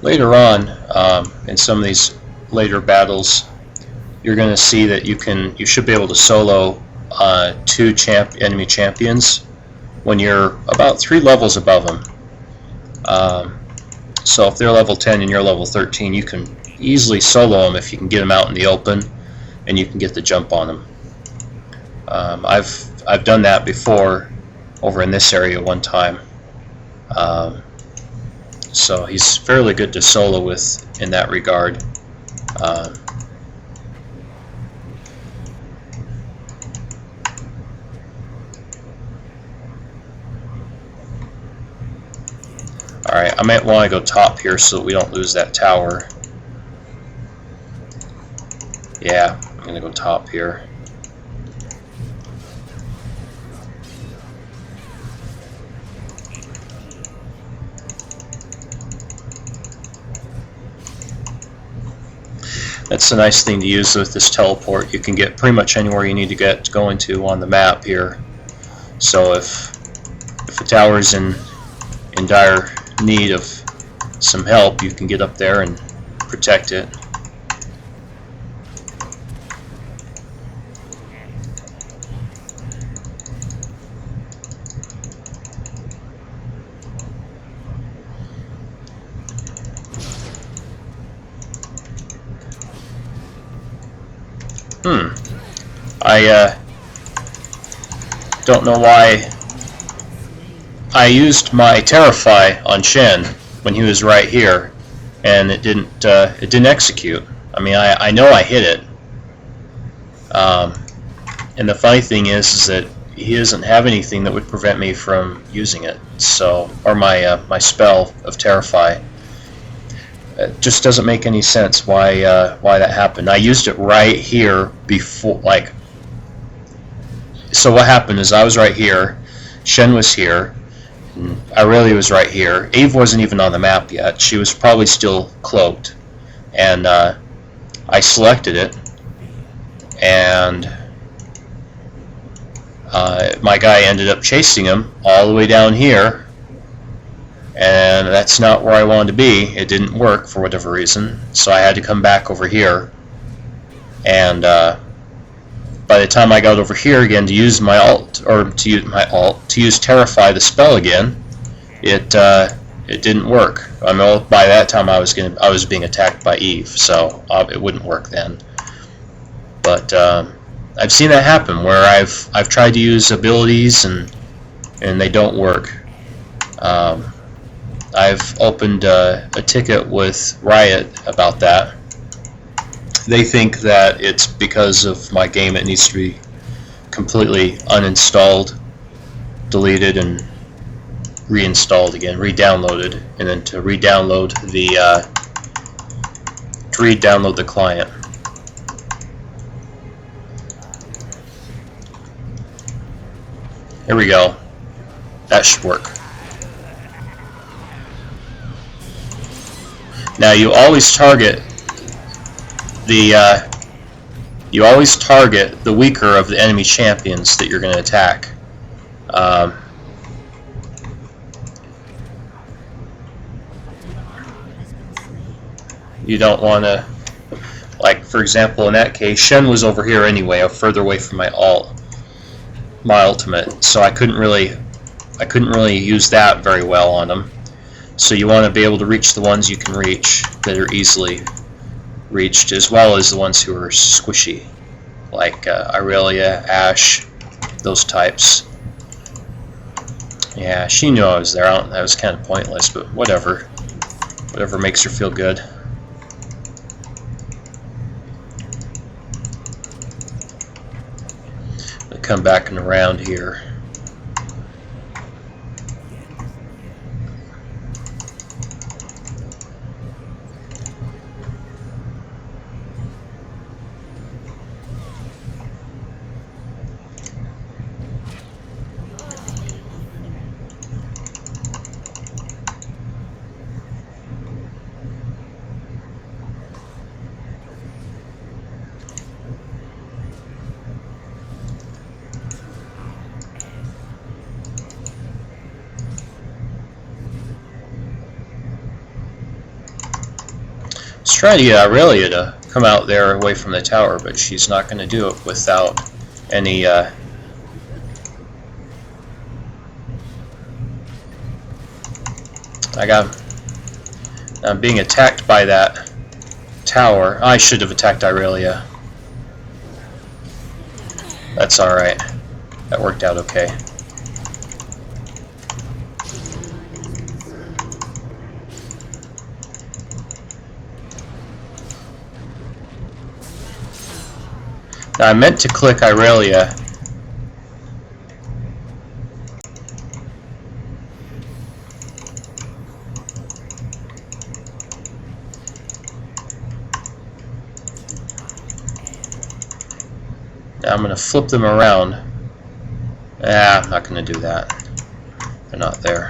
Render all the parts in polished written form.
Later on, in some of these later battles, you're going to see that you should be able to solo two enemy champions when you're about 3 levels above them. So if they're level 10 and you're level 13, you can easily solo them if you can get them out in the open and you can get the jump on them. I've done that before over in this area one time. So he's fairly good to solo with in that regard. Alright, I might want to go top here so that we don't lose that tower. Yeah, I'm going to go top here. That's the nice thing to use with this teleport. You can get pretty much anywhere you need to get going to on the map here. So if a tower's in dire need of some help, you can get up there and protect it. I don't know why I used my Terrify on Shen when he was right here, and it didn't execute. I mean, I know I hit it, and the funny thing is that he doesn't have anything that would prevent me from using it. So, or my spell of Terrify. It just doesn't make any sense why that happened. I used it right here before, like. So what happened is I was right here, Shen was here, Aurelia was right here. Eve wasn't even on the map yet. She was probably still cloaked, and I selected it, and my guy ended up chasing him all the way down here, and that's not where I wanted to be. It didn't work for whatever reason, so I had to come back over here, and by the time I got over here again to use my ult, or to use Terrify the spell again, it didn't work. I mean, by that time I was being attacked by Eve, so it wouldn't work then. But I've seen that happen where I've tried to use abilities and they don't work. I've opened a ticket with Riot about that. They think that it's because of my game it needs to be completely uninstalled, deleted, and reinstalled again, re-downloaded, and then to re-download the client. Here we go. That should work. Now you always target the weaker of the enemy champions that you're going to attack. You don't want to, like for example in that case, Shen was over here anyway, further away from my ultimate, so I couldn't really use that very well on him. So you want to be able to reach the ones you can reach that are easily reached, as well as the ones who are squishy, like Aurelia, Ashe, those types. Yeah, she knew I was there. That was kind of pointless, but whatever. Whatever makes her feel good. I'll come back and around here. Just trying to get Aurelia to come out there away from the tower, but she's not going to do it without any I'm being attacked by that tower. I should have attacked Aurelia. That's alright. That worked out okay. Now I meant to click Aurelia. Now I'm going to flip them around. I'm not going to do that. They're not there.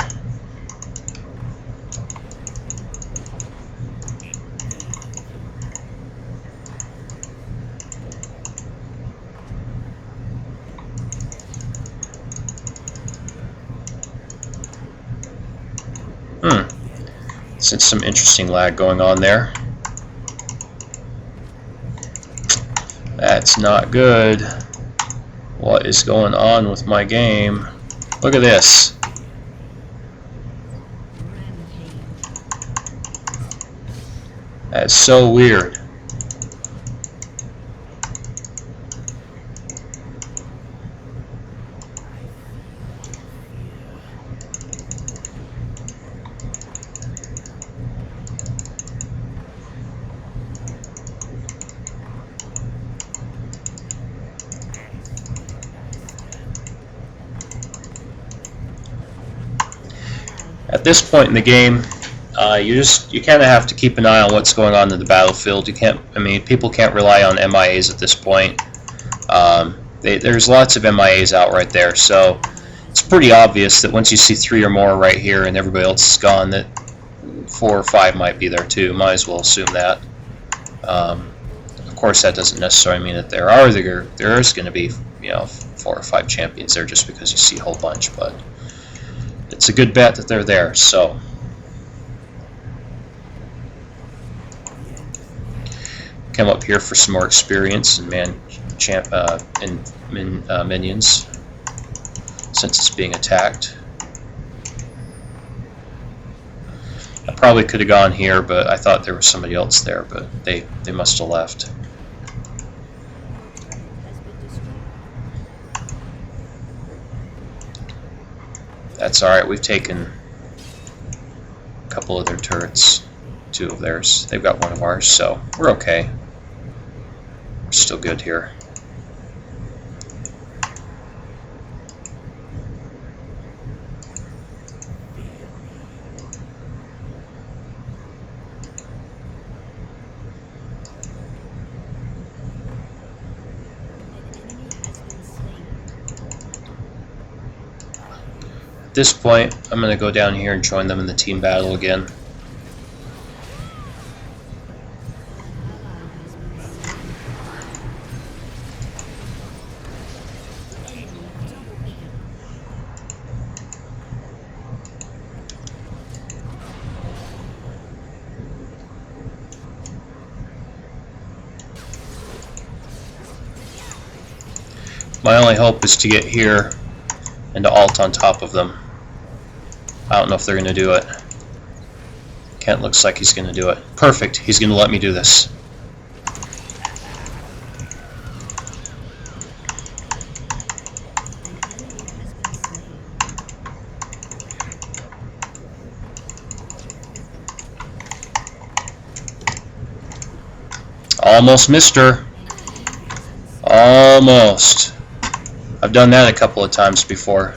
Since some interesting lag going on there. That's not good. What is going on with my game? Look at this. That's so weird. At this point in the game, you kind of have to keep an eye on what's going on in the battlefield. You can't. I mean, people can't rely on MIAs at this point. There's lots of MIAs out right there, so it's pretty obvious that once you see 3 or more right here and everybody else is gone, that 4 or 5 might be there too. Might as well assume that. Of course, that doesn't necessarily mean that there is going to be 4 or 5 champions there just because you see a whole bunch, but it's a good bet that they're there. So come up here for some more experience and minions since it's being attacked. I probably could have gone here, but I thought there was somebody else there, but they must have left. That's alright, we've taken a couple of their turrets, 2 of theirs. They've got 1 of ours, so we're okay. We're still good here. At this point, I'm going to go down here and join them in the team battle again. My only hope is to get here and to ult on top of them. I don't know if they're going to do it. Kent looks like he's going to do it. Perfect. He's going to let me do this. Almost missed her. Almost. I've done that a couple of times before.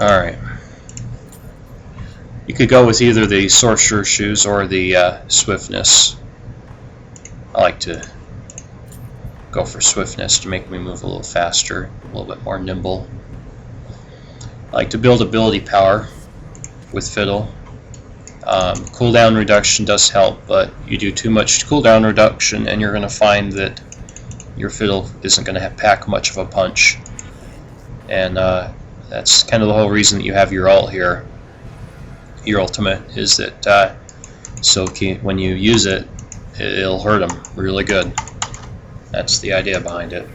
Alright. You could go with either the Sorcerer's Shoes or the Swiftness. I like to go for swiftness to make me move a little faster, a little bit more nimble. I like to build ability power with Fiddle. Cooldown reduction does help, but you do too much cooldown reduction and you're going to find that your Fiddle isn't going to pack much of a punch. And that's kind of the whole reason that you have your ult here. Your ultimate is that when you use it, it'll hurt them really good. That's the idea behind it.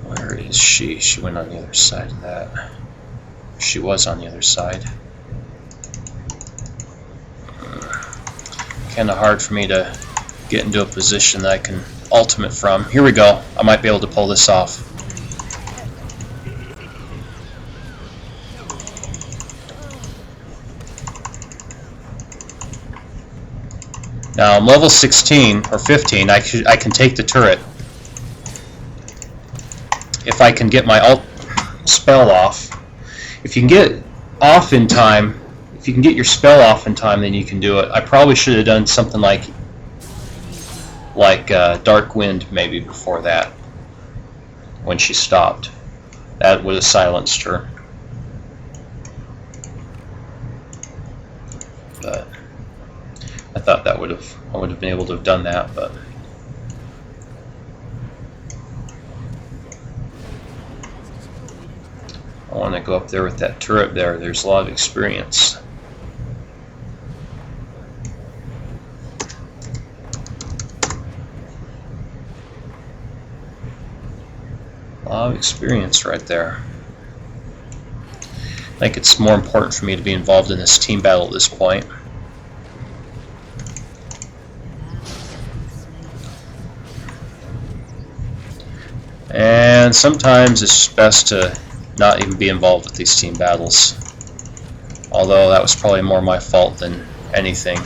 Where is she? She went on the other side of that. She was on the other side. Kind of hard for me to get into a position that I can ultimate from. Here we go. I might be able to pull this off. Now I'm level 16 or 15. I can take the turret. If I can get my ult spell off. If you can get off in time, if you can get your spell off in time, then you can do it. I probably should have done something like Dark Wind maybe before that, when she stopped. That would have silenced her. But I thought I would have been able to have done that, but I want to go up there with that turret there. There's a lot of experience. A lot of experience right there. I think it's more important for me to be involved in this team battle at this point. And sometimes it's best to not even be involved with these team battles. Although that was probably more my fault than anything.